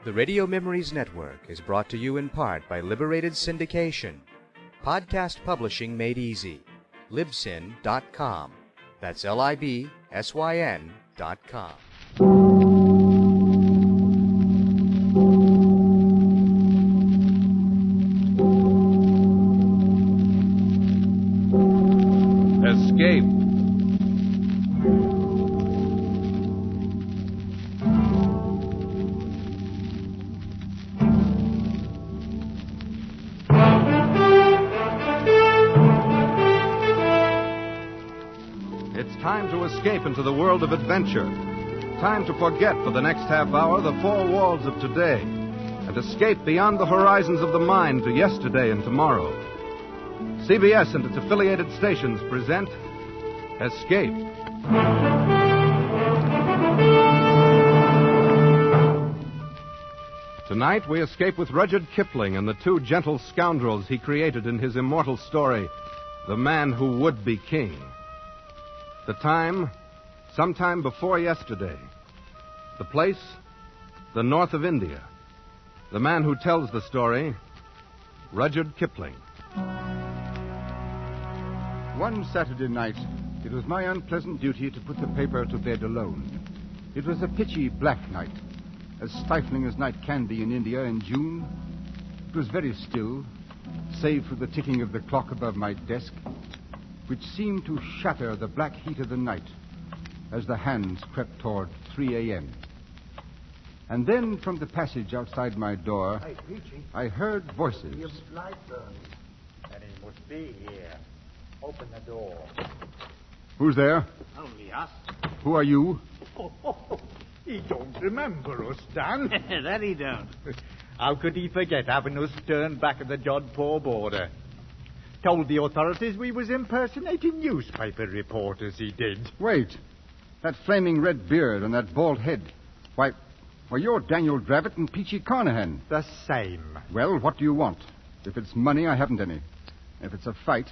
The Radio Memories Network is brought to you in part by Liberated Syndication. Podcast publishing made easy. Libsyn.com. That's Libsyn.com. Escape. It's time to escape into the world of adventure. Time to forget for the next half hour the four walls of today and escape beyond the horizons of the mind to yesterday and tomorrow. CBS and its affiliated stations present Escape. Tonight we escape with Rudyard Kipling and the two gentle scoundrels he created in his immortal story, The Man Who Would Be King. The time, sometime before yesterday. The place, the north of India. The man who tells the story, Rudyard Kipling. One Saturday night, it was my unpleasant duty to put the paper to bed alone. It was a pitchy black night, as stifling as night can be in India in June. It was very still, save for the ticking of the clock above my desk, which seemed to shatter the black heat of the night as the hands crept toward 3 a.m. And then from the passage outside my door, Hey, Peachy. I heard voices. Your light burns. And he must be here. Open the door. Who's there? Only us. Who are you? He don't remember us, Dan. That he don't. How could he forget having us turned back at the Jodhpur border? Told the authorities we was impersonating newspaper reporters, he did. Wait. That flaming red beard and that bald head. Why, you're Daniel Dravett and Peachy Carnahan. The same. Well, what do you want? If it's money, I haven't any. If it's a fight,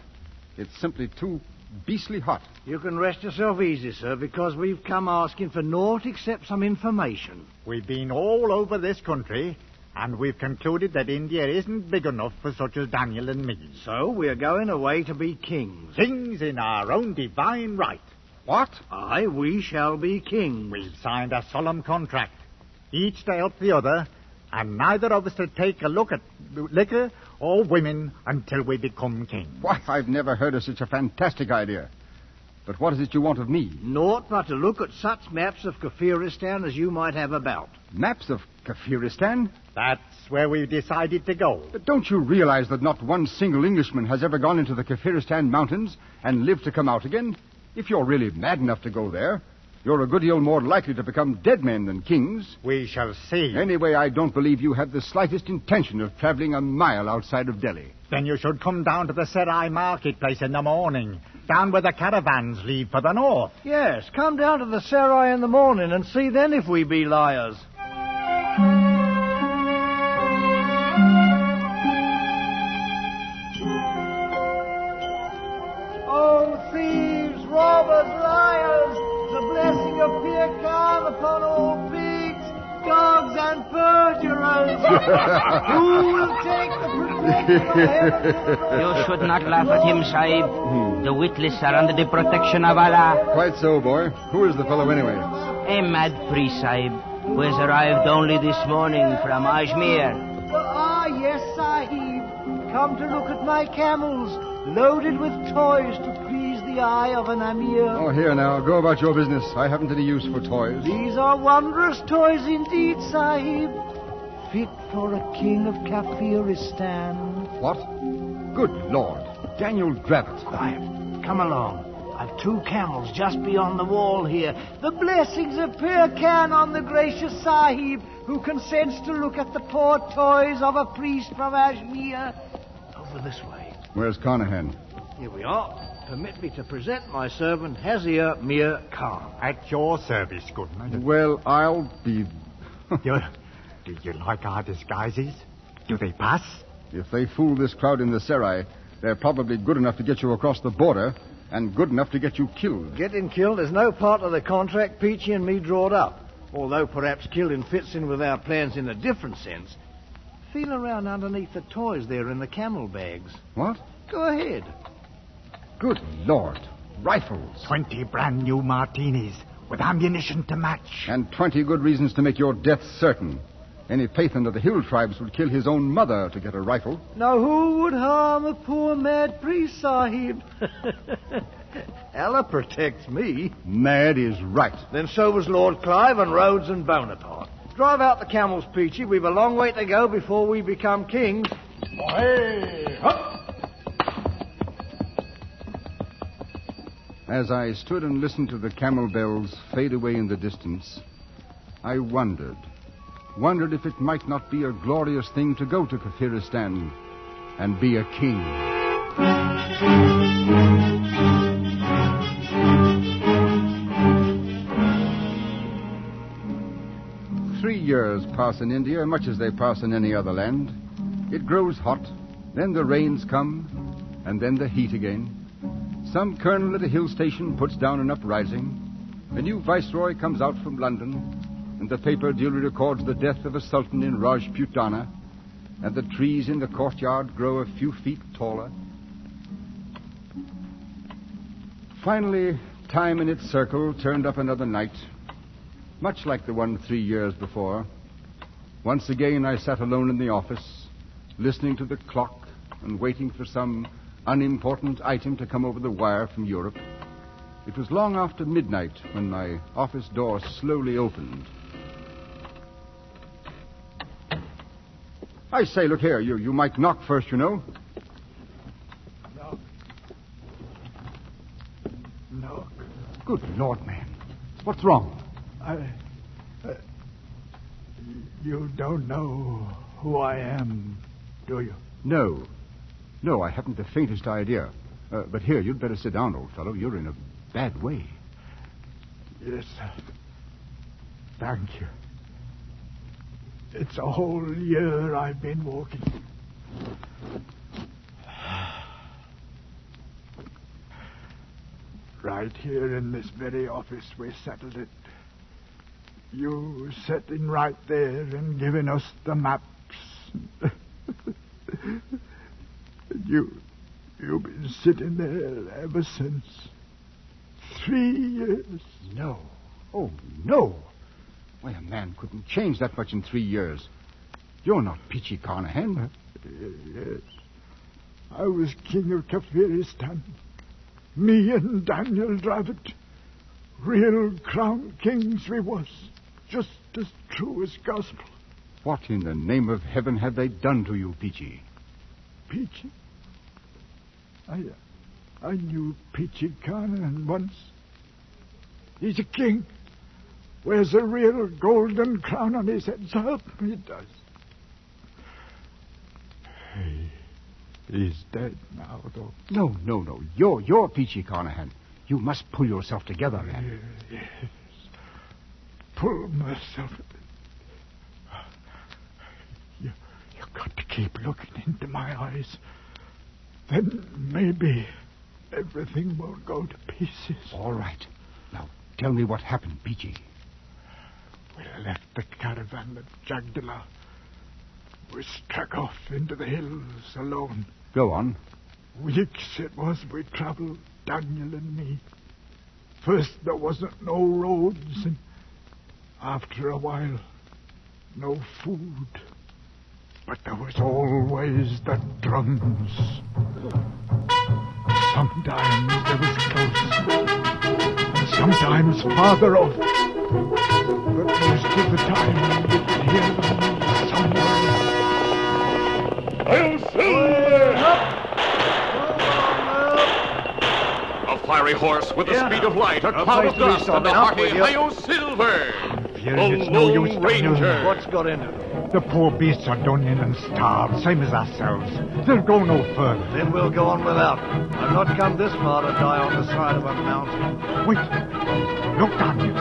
it's simply too beastly hot. You can rest yourself easy, sir, because we've come asking for naught except some information. We've been all over this country, and we've concluded that India isn't big enough for such as Daniel and me. So we're going away to be kings. Kings in our own divine right. What? Aye, we shall be kings. We've signed a solemn contract, each to help the other, and neither of us to take a look at liquor or women until we become kings. Why, I've never heard of such a fantastic idea. But what is it you want of me? Naught but to look at such maps of Kafiristan as you might have about. Maps of Kafiristan? That's where we've decided to go. But don't you realize that not one single Englishman has ever gone into the Kafiristan mountains and lived to come out again? If you're really mad enough to go there, you're a good deal more likely to become dead men than kings. We shall see. Anyway, I don't believe you have the slightest intention of traveling a mile outside of Delhi. Then you should come down to the Serai marketplace in the morning, down where the caravans leave for the north. Yes, come down to the Sarai in the morning and see then if we be liars. Oh, thieves, robbers, liars, the blessing of Pir Khan upon all pigs, dogs, and perjurers. Who will take the protection of heaven? You should not laugh at him, Sahib. The witless are under the protection of Allah. Quite so, boy. Who is the fellow anyway? A mad priest, Sahib, who has arrived only this morning from Ajmer. Yes, Sahib. Come to look at my camels, loaded with toys to please the eye of an Amir. Oh, here now. Go about your business. I haven't any use for toys. These are wondrous toys indeed, Sahib. Fit for a king of Kafiristan. What? Good Lord. Daniel Dravett. Sahib, come along. I've 2 camels just beyond the wall here. The blessings of Pir Khan on the gracious Sahib, who consents to look at the poor toys of a priest from Ajmer. Over this way. Where's Carnahan? Here we are. Permit me to present my servant, Hazir Mir Khan. At your service, goodman. Well, I'll be... Do you like our disguises? Do they pass? If they fool this crowd in the Serai, they're probably good enough to get you across the border and good enough to get you killed. Getting killed is no part of the contract Peachy and me drawed up. although perhaps killing fits in with our plans in a different sense. Feel around underneath the toys there in the camel bags. What? Go ahead. Good Lord. Rifles. 20 brand new martinis with ammunition to match. And 20 good reasons to make your death certain. Any Pathan of the hill tribes would kill his own mother to get a rifle. Now who would harm a poor mad priest, Sahib? Allah protects me. Mad is right. Then so was Lord Clive and Rhodes and Bonaparte. Drive out the camels, Peachy. We've a long way to go before we become kings. Hey, up! As I stood and listened to the camel bells fade away in the distance, I wondered if it might not be a glorious thing to go to Kafiristan and be a king. 3 years pass in India, much as they pass in any other land. It grows hot, then the rains come, and then the heat again. Some colonel at a hill station puts down an uprising. A new viceroy comes out from London, and the paper duly records the death of a sultan in Rajputana, and the trees in the courtyard grow a few feet taller. Finally, time in its circle turned up another night, much like the one 3 years before. Once again, I sat alone in the office, listening to the clock and waiting for some unimportant item to come over the wire from Europe. It was long after midnight when my office door slowly opened. I say, look here, you might knock first, you know. Knock. Good Lord, man. What's wrong? You don't know who I am, do you? No, I haven't the faintest idea. But here, you'd better sit down, old fellow. You're in a bad way. Yes, sir. Thank you. It's a whole year I've been walking. Right here in this very office we settled it. You sitting right there and giving us the maps. You've been sitting there ever since. 3 years. No. Oh, no. Why, a man couldn't change that much in 3 years. You're not Peachy Carnahan. Yes. I was king of Kafiristan. Me and Daniel Dravit. Real crown kings we was. Just as true as gospel. What in the name of heaven have they done to you, Peachy? Peachy? I knew Peachy Carnahan once. He's a king. Wears a real golden crown on his head. So help me, he does. He's dead now, though. No. You're Peachy Carnahan. You must pull yourself together, man. Yes. Pull myself. You've got to keep looking into my eyes. Then maybe everything won't go to pieces. All right. Now, tell me what happened, Peachy. We left the caravan at Jagdala. We struck off into the hills alone. Go on. Weeks it was we travelled, Daniel and me. First there wasn't no roads, and after a while, no food. But there was always the drums. Sometimes they was close, and sometimes farther off. But most of the time, you could hear them somewhere. Hail Silver! A fiery horse with the speed of light, a cloud of dust, and the hearty Hail Silver! The Lone Ranger! What's got into them? The poor beasts are done in and starved, same as ourselves. They'll go no further. Then we'll go on without them. I've not come this far to die on the side of a mountain. Wait. Look, Daniel.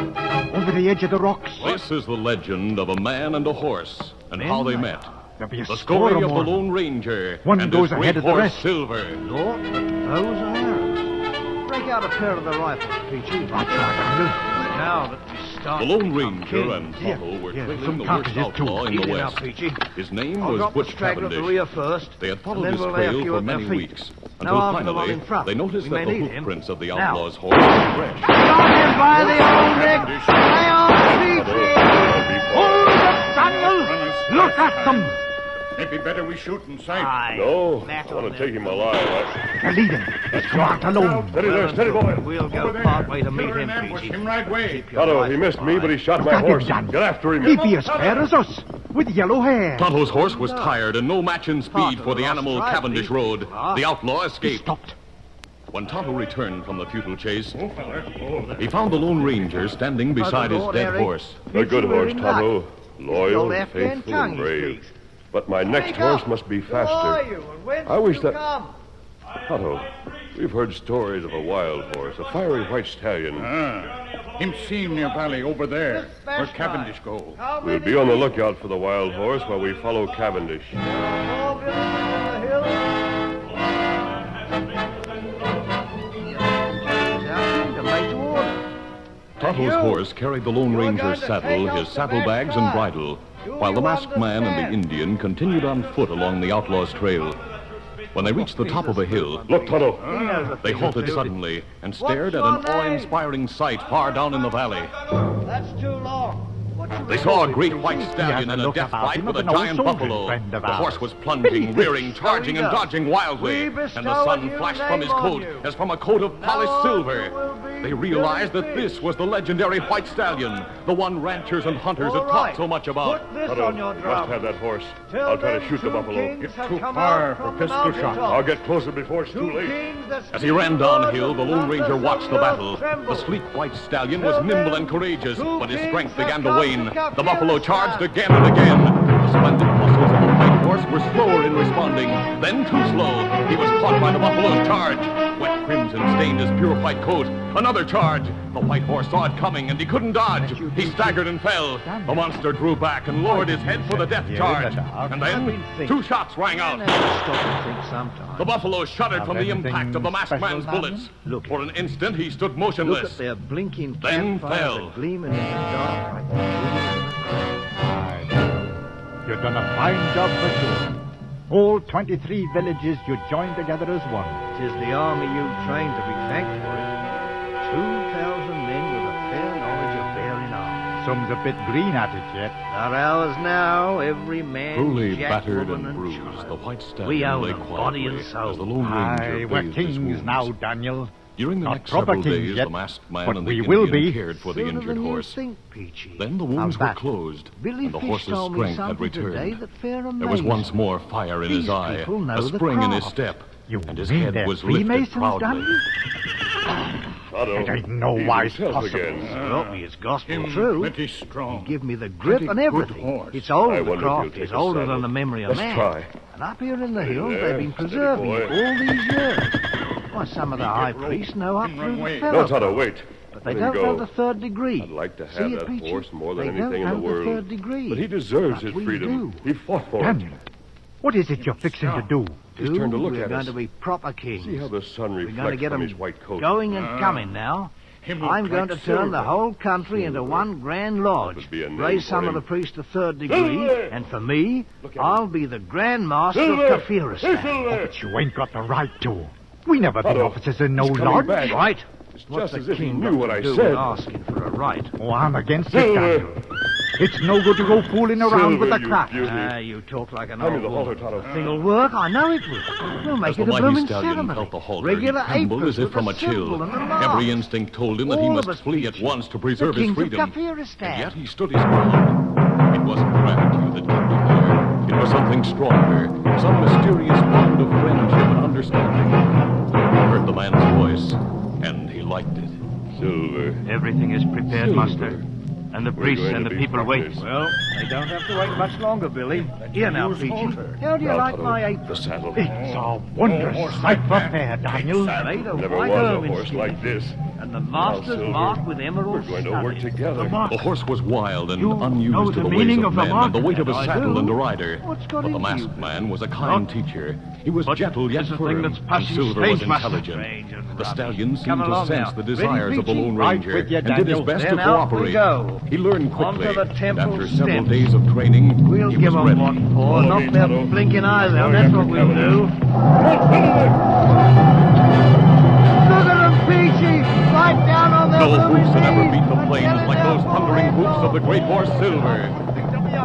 Over the edge of the rocks. This is the legend of a man and a horse, and how they met. There'll be a The score story or of the more. Lone Ranger One and goes his ahead great of the horse rest. Silver. Your bows and arrows. Break out a pair of the rifles, Peachy. Right, Daniel. Now that we The Lone Ranger and Tonto were trailing the worst outlaw in the West. His name was Butch Cavendish. They had followed his trail for many weeks, until finally they noticed that the hoofprints of the outlaw's horse were fresh. By the old neck! They are Peachy! Hold it, Daniel! Look at them! Maybe better we shoot in sight. No, I want to take him alive. They're leading. Let's go out alone. Steady there, steady, boy. We'll go part way to meet him, Peachy. Him right way. Tonto, he missed me, but he shot my Got him, horse. Daniel. Get after him. He be as fair as us, with yellow hair. Tonto's horse was tired and no match in speed for the animal Cavendish rode. The outlaw He escaped. stopped. When Tonto returned from the futile chase, he found the Lone Ranger standing beside his dead horse. A good horse, Tonto. Your Loyal, left hand faithful, tongue, and he brave. speaks. But my next horse must be faster. I wish that... Tonto, we've heard stories of a wild horse, a fiery white stallion. Him seen near valley over there, where Cavendish go. We'll be on the lookout for the wild horse while we follow Cavendish. Tonto's horse carried the Lone Ranger's saddle, his saddlebags, and bridle, while the masked man and the Indian continued on foot along the outlaw's trail. When they reached the top of a hill, Look, Tonto. they halted suddenly and stared at an awe-inspiring sight far down in the valley. That's too long. They saw a great white stallion in a death fight with a giant buffalo. The horse was plunging, rearing, charging, and dodging wildly, and the sun flashed from his coat as from a coat of polished silver. They realized that this was the legendary white stallion, the one ranchers and hunters had talked so much about. Tonto, must have that horse. I'll try to shoot the buffalo. It's too far for pistol shot. I'll get closer before it's too late. As he ran downhill, the Lone Ranger watched the battle. The sleek white stallion was nimble and courageous, but his strength began to wane. The buffalo charged again and again. The splendid muscles of the white horse were slower in responding, then too slow. He was caught by the buffalo's charge. Wet crimson stained his pure white coat. Another charge. The white horse saw it coming, and he couldn't dodge. He staggered and fell. The monster drew back and lowered his head for the death charge. And then 2 shots rang out. The buffalo shuddered from the impact of the masked man's bullets. For an instant, he stood motionless. Look at their blinking Then campfires fell. gleaming in the dark like the You've done a fine job for sure. All 23 villages you joined together as one. 'Tis the army you trained to be thanked for it. 2,000 men with a fair knowledge of bearing arms. Some's a bit green at it yet. They're ours now, every man, Cruelly jack, battered woman, and bruised, child. the white We stallion own lay them, body quietly and soul. as the Lone Aye, Ranger we're bathed his kings wounds. now, Daniel. During the Not next proper several kings days, yet, the masked man but and the we Indian will be. cared for the Sooner injured than you horse. think, Peachy. Then the wounds How's were that? closed, Billy and the Fish horse's told me strength had something today returned. that fair There was once amazed more fire in his These eye, people know a the spring in his craft. step, You and his mean head they're was lifted Freemasons, proudly. Daniel? Tonto, It ain't no he's wise himself possible. again. Well, it's gospel Him true. plenty strong. Give me the grip Pretty and good everything. horse. It's old, I the wonder if craft you'll take is a older saddle. than the memory of Let's man. try. And up here in the hills, there. they've been Steady, preserving boy. it all these years. Why, some of the high priests know up Him through run the away. feather. No, Tonto, wait. But they Let him don't know go. the 3rd degree. I'd like to See have it, that Peachy? horse more than They anything don't in the know world. The 3rd degree. But he deserves But his we freedom. do. He fought for it. Daniel, what is it you're fixing to do? He's turned to look We're at going us. to be proper kings. See how the sun We're going to reflects get from them his white coat. going and coming now. Him I'm look going like to turn the silver. whole country into one grand lodge. would be a name Raise for some of him. the priests to 3rd degree. Silver! And for me, Look at I'll be the Grand Master Silver! of Kafiristan. Hey, Silver! But you ain't got the right to. We never been Tonto, officers in no he's coming lodge. back. Right? It's What's just the as if he king knew got what to I do said. with asking for a right? Oh, I'm against it, Silver! Daniel. It's no good to go fooling around with the Silver, you craft. beauty. You talk like an Hand me old the halter, woman. Tonto. Thing'll work, I know it will. We'll make As the it a mighty blooming stallion ceremony. felt the halter, Regular he trembled aprons as if with from the a chill. symbol and the mark. Every instinct told him that he All must of us, flee at Peachy. once to preserve The his kings of freedom. Kafiristan. And yet he stood his ground. It wasn't gratitude that kept him there. It was something stronger, some mysterious bond of friendship and understanding. He heard the man's voice, and he liked it. Silver. Everything is prepared, Silver. Master. And the priests and the people wait. Well, they don't have to wait much longer, Billy. Here now, Peachy. How do you like my apron? The saddle. It's a wondrous sight for fair, Daniel. Made of Never white was a ermine horse skin. like this. And the master's Silver, marked with We're emerald going to work studding. together. The horse was wild and You know unused to the the meaning ways of of the men mark? and the weight of a I saddle do. and a rider. What's got But the into masked you? man was a kind teacher. He was gentle yet It's a firm, thing that's and passing Silver was strange, Master. intelligent. Strange and The rubbish. stallion seemed Come to along sense now. the Ready, desires of the Peachy? Lone Right Ranger with you, and did his Daniel. best Then to out we cooperate. go. He learned On to quickly, the temple and after several steps. days of training, We'll he give was 'em ready. what for. Follow me, Knock their Tonto. blinking eyes out. Going That's after what we'll Cavendish. do. Look at them, Peachy! Right down on their No blooming hoofs had ever knees. beat the They're flames killing like their those thundering boys. hoofs of the great horse Silver.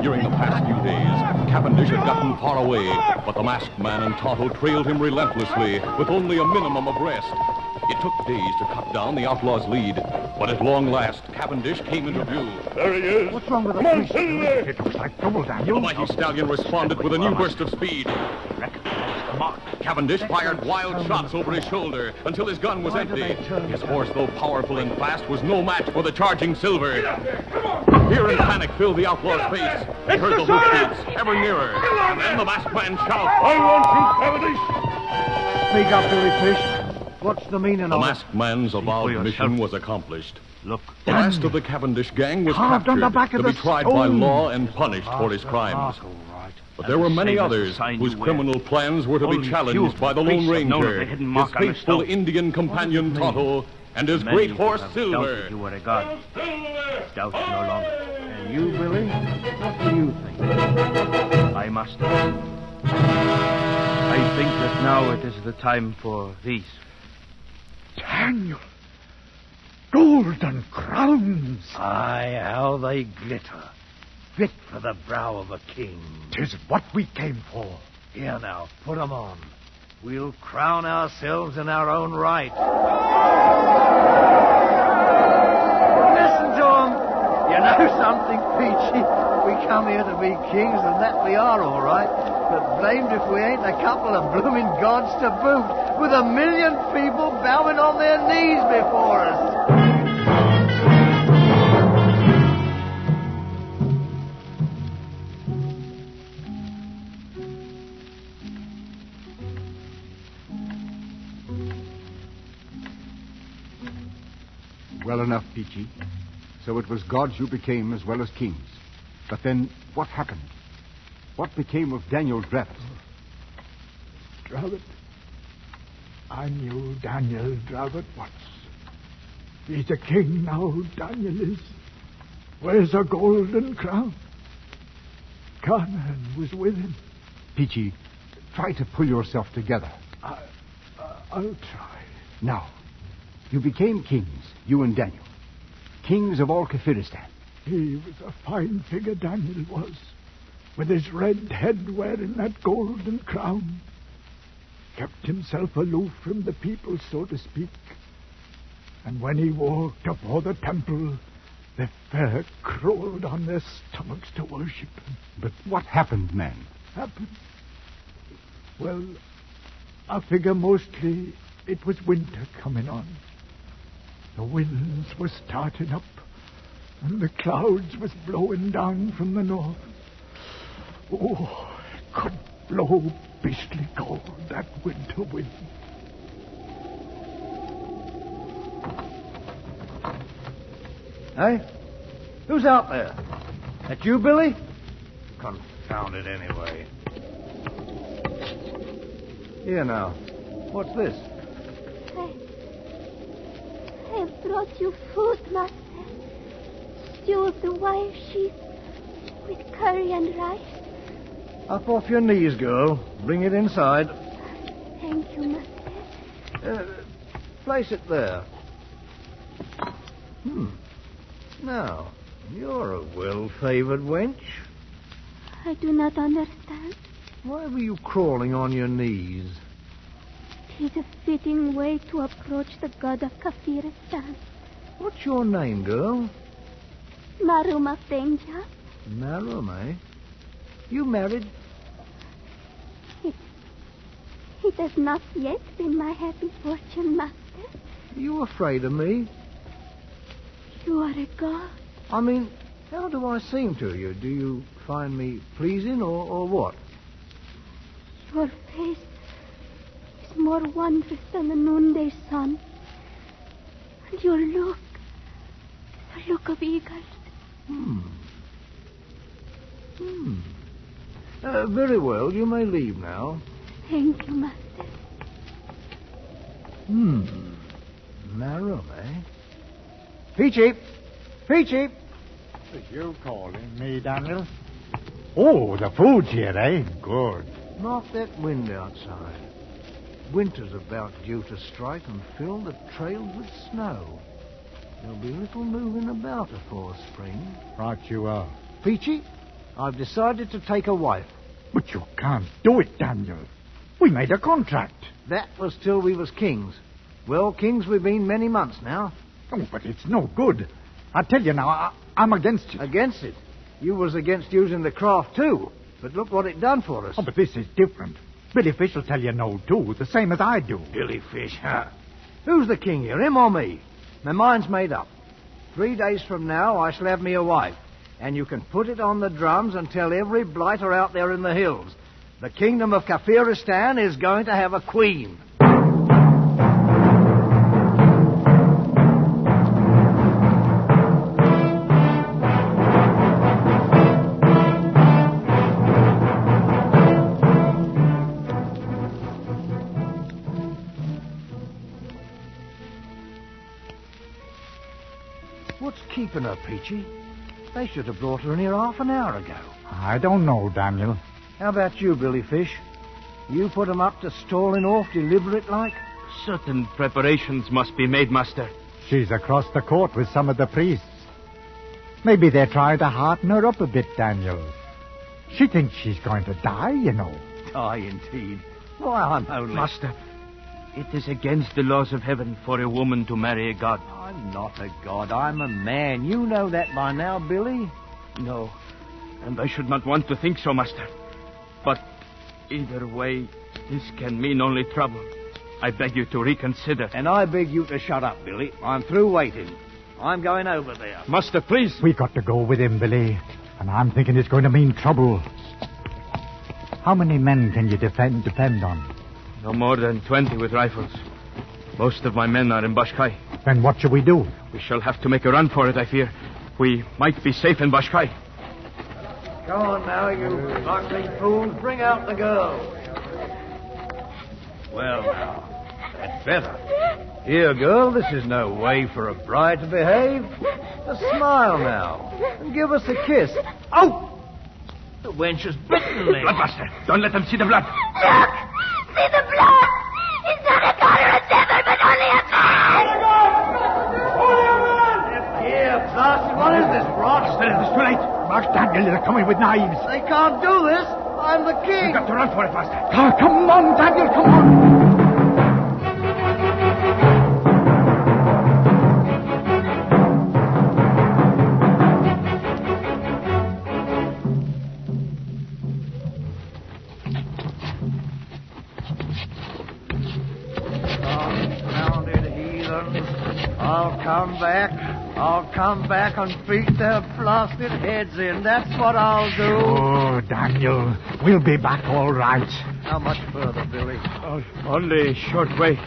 During the past few days, Cavendish had gotten far away, but the masked man and Tonto trailed him relentlessly with only a minimum of rest. It took days to cut down the outlaw's lead, but at long last, Cavendish came into view. There he is. What's wrong with the Come on, priest? Silver. It looks like trouble, The Daniel. mighty stallion responded with a new burst of speed. Cavendish fired wild shots over his shoulder until his gun was empty. His horse, though powerful and fast, was no match for the charging Silver. Fear and panic filled the outlaw's face. He heard the hoofbeats ever nearer, and then the masked man shout. I want you, Cavendish. Speak up, Billy Fish. What's the meaning The of it? masked man's avowed yourself. mission was accomplished. Look. The last of the Cavendish gang was Carved on captured the back of to be the tried by stone. law and punished for his crimes. But there were many others whose criminal plans were to be Only challenged few by the priests Lone have known of Ranger, the hidden his mark on the faithful stone. Indian companion Tonto, and his Many great who horse have Silver. doubted you were a god. Doubt no longer. And you, Billy? What do you think? I must. I think that now it is the time for these. Daniel. Golden crowns. Aye, how they glitter. Fit for the brow of a king. 'Tis what we came for. Here now, put 'em on. We'll crown ourselves in our own right. Listen to 'em. You know something, Peachy? We come here to be kings, and that we are, all right. But blamed if we ain't a couple of blooming gods to boot, with 1,000,000 people bowing on their knees before us. Well enough, Peachy. So it was gods you became as well as kings. But then, what happened? What became of Daniel Dravett? Dravett. I knew Daniel Dravett once. He's a king now, Daniel is. Where's a golden crown? Carnan was with him. Peachy, try to pull yourself together. I'll try. Now, you became kings, you and Daniel. Kings of all Kafiristan. He was a fine figure, Daniel was, with his red head wearing that golden crown. Kept himself aloof from the people, so to speak. And when he walked up o'er the temple, the fair crawled on their stomachs to worship him. But what happened, man? Happened? Well, I figure mostly it was winter coming on. The winds were starting up, and the clouds was blowing down from the north. Oh, it could blow beastly cold, that winter wind. Hey? Who's out there? That you, Billy? Confound it anyway. Here now. What's this? I have brought you food, Master. Stew of the wild sheep with curry and rice. Up off your knees, girl. Bring it inside. Thank you, Master. Place it there. Now, you're a well-favored wench. I do not understand. Why were you crawling on your knees? It is a fitting way to approach the god of Kafiristan. What's your name, girl? Marum of Danger. Marum, eh? You married? It has not yet been my happy fortune, Master. You afraid of me? You are a god. I mean, How do I seem to you? Do you find me pleasing or what? Your face is more wondrous than the noonday sun. And your look is the look of eagles. Very well, you may leave now. Thank you, Master. Marrow, eh? Peachy! Peachy! You calling me, Daniel? Oh, the food's here, eh? Good. Not that wind outside. Winter's about due to strike and fill the trails with snow. There'll be little moving about afore spring. Right you are. Peachy, I've decided to take a wife. But you can't do it, Daniel. We made a contract. That was till we was kings. Well, kings we've been many months now. Oh, but it's no good. I tell you now, I'm against it. Against it? You was against using the craft, too. But look what it done for us. Oh, but this is different. Billy Fish will tell you no, too, the same as I do. Billy Fish, huh? Who's the king here, him or me? My mind's made up. 3 days from now, I shall have me a wife. And you can put it on the drums and tell every blighter out there in the hills. The kingdom of Kafiristan is going to have a queen. What's keeping her, Peachy? They should have brought her in here half an hour ago. I don't know, Daniel. How about you, Billy Fish? You put 'em up to stalling off deliberate like? Certain preparations must be made, Master. She's across the court with some of the priests. Maybe they're trying to hearten her up a bit, Daniel. She thinks she's going to die, you know. Die, indeed. Why, I'm only... Master, it is against the laws of heaven for a woman to marry a god. I'm not a god. I'm a man. You know that by now, Billy. No, and I should not want to think so, Master. But either way, this can mean only trouble. I beg you to reconsider. And I beg you to shut up, Billy. I'm through waiting. I'm going over there. Master, please. We got to go with him, Billy. And I'm thinking it's going to mean trouble. How many men can you depend on? No more than 20 with rifles. Most of my men are in Bashkai. Then what shall we do? We shall have to make a run for it, I fear. We might be safe in Bashkai. Come on now, you ugly fools. Bring out the girl. Well, now, that's better. Here, girl, this is no way for a bride to behave. A smile now, and give us a kiss. Oh! The wench has bitten me. Bloodbuster, don't let them see the blood. Look! See the blood! It's not a god or a devil, but only a man! Here, bastard, what is this, Ross? It is too late. Mark, Daniel, they're coming with knives. They can't do this. I'm the king. We've got to run for it, Master. Oh, come on, Daniel, come on. Confounded heathens. I'll come back and beat their blasted heads in. That's what I'll do. Oh, Daniel, we'll be back all right. How much further, Billy? Only a short way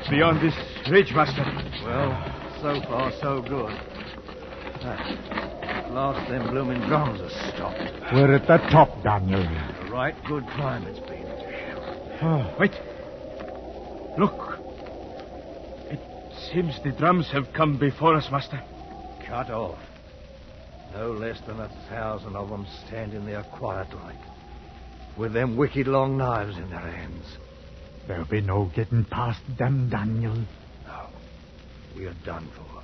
beyond this ridge, Master. Well, so far, so good. At last, them blooming drums are stopped. We're at the top, Daniel. A right good climb it's been. Oh, wait. Look. It seems the drums have come before us, Master. Cut off. No less than 1,000 of them standing there quiet-like, with them wicked long knives in their hands. There'll be no getting past them, Daniel. No. We are done for.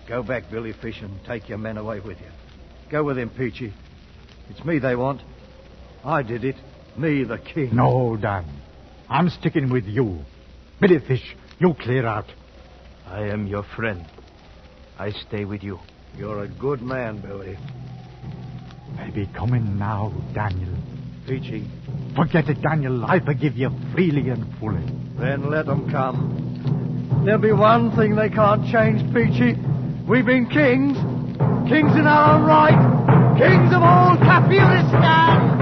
Go back, Billy Fish, and take your men away with you. Go with him, Peachy. It's me they want. I did it. Me, the king. No, Dan. I'm sticking with you. Billy Fish, you clear out. I am your friend. I stay with you. You're a good man, Billy. They'll be coming now, Daniel. Peachy. Forget it, Daniel. I forgive you freely and fully. Then let them come. There'll be one thing they can't change, Peachy. We've been kings. Kings in our own right. Kings of all Kafiristan.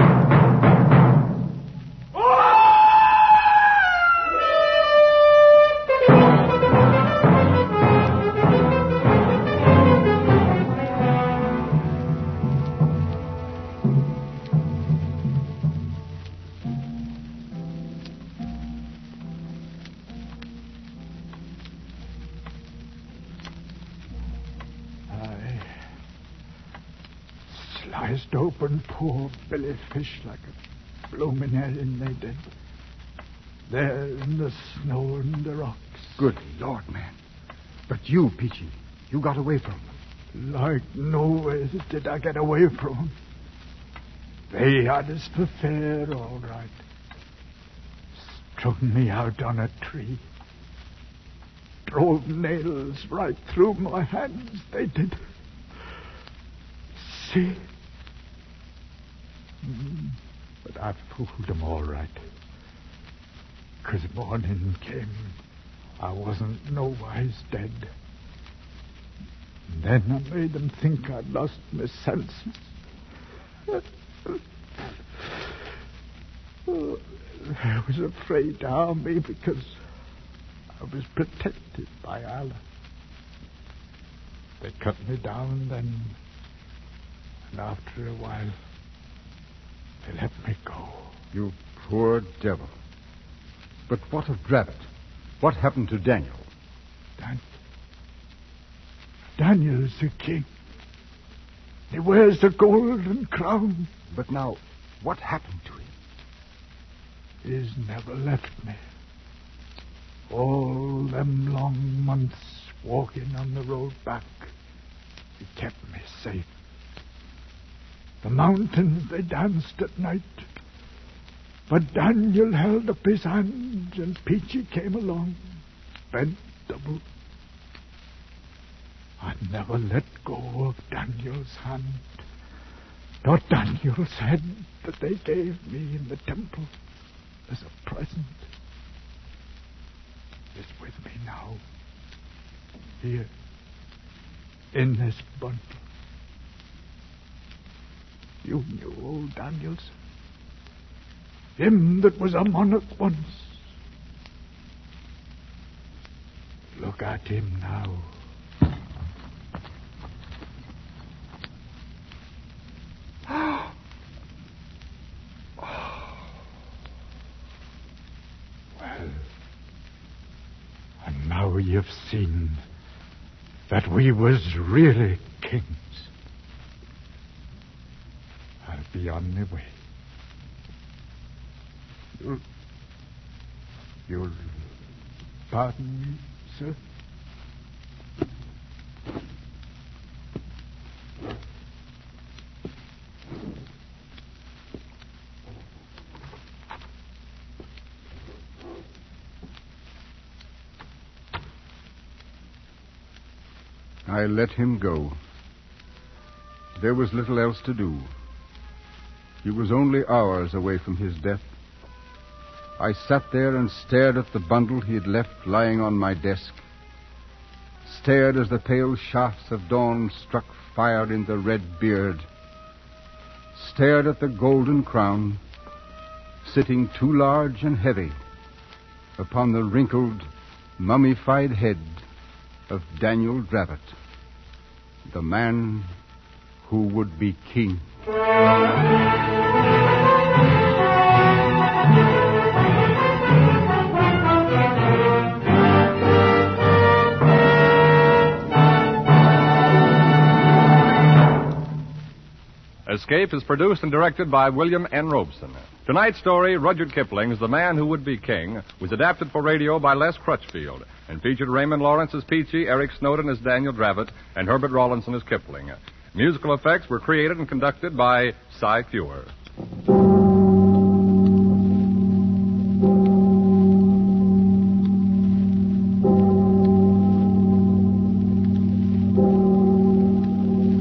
Sliced open poor Billy Fish like a bloomin' alien they did. There in the snow and the rocks. Good Lord, man. But you, Peachy, you got away from them. Like nowhere did I get away from them. They had us for fair, all right. Strung me out on a tree. Drove nails right through my hands, they did. See? But I fooled them all right. 'Cause morning came, I wasn't nowise dead. And then I made them think I'd lost my senses. They was afraid to harm me because I was protected by Allah. They cut me down then, and after a while, they let me go. You poor devil. But what of Dravit? What happened to Daniel? Daniel's the king. He wears the golden crown. But now, what happened to him? He's never left me. All them long months walking on the road back, he kept me safe. The mountains, they danced at night. But Daniel held up his hands, and Peachy came along, bent double. I never let go of Daniel's hand, nor Daniel's head that they gave me in the temple as a present. It's with me now, here, in this bundle. You knew old Daniel, sir. Him that was a monarch once. Look at him now. Well, and now you've seen that we was really kings. I'll be on my way. You'll pardon me, sir? I let him go. There was little else to do. He was only hours away from his death. I sat there and stared at the bundle he had left lying on my desk. Stared as the pale shafts of dawn struck fire in the red beard. Stared at the golden crown, sitting too large and heavy upon the wrinkled, mummified head of Daniel Dravit, the man who would be king. Escape is produced and directed by William N. Robeson. Tonight's story, Rudyard Kipling's The Man Who Would Be King, was adapted for radio by Les Crutchfield and featured Raymond Lawrence as Peachy, Eric Snowden as Daniel Dravit, and Herbert Rawlinson as Kipling. Musical effects were created and conducted by Cy Feuer.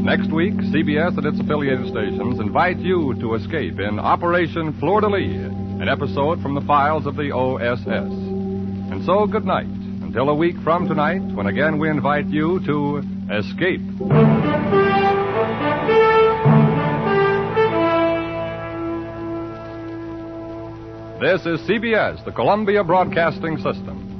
Next week, CBS and its affiliated stations invite you to escape in Operation Fleur-de-Lis, an episode from the files of the OSS. And so, good night, until a week from tonight, when again we invite you to escape. This is CBS, the Columbia Broadcasting System.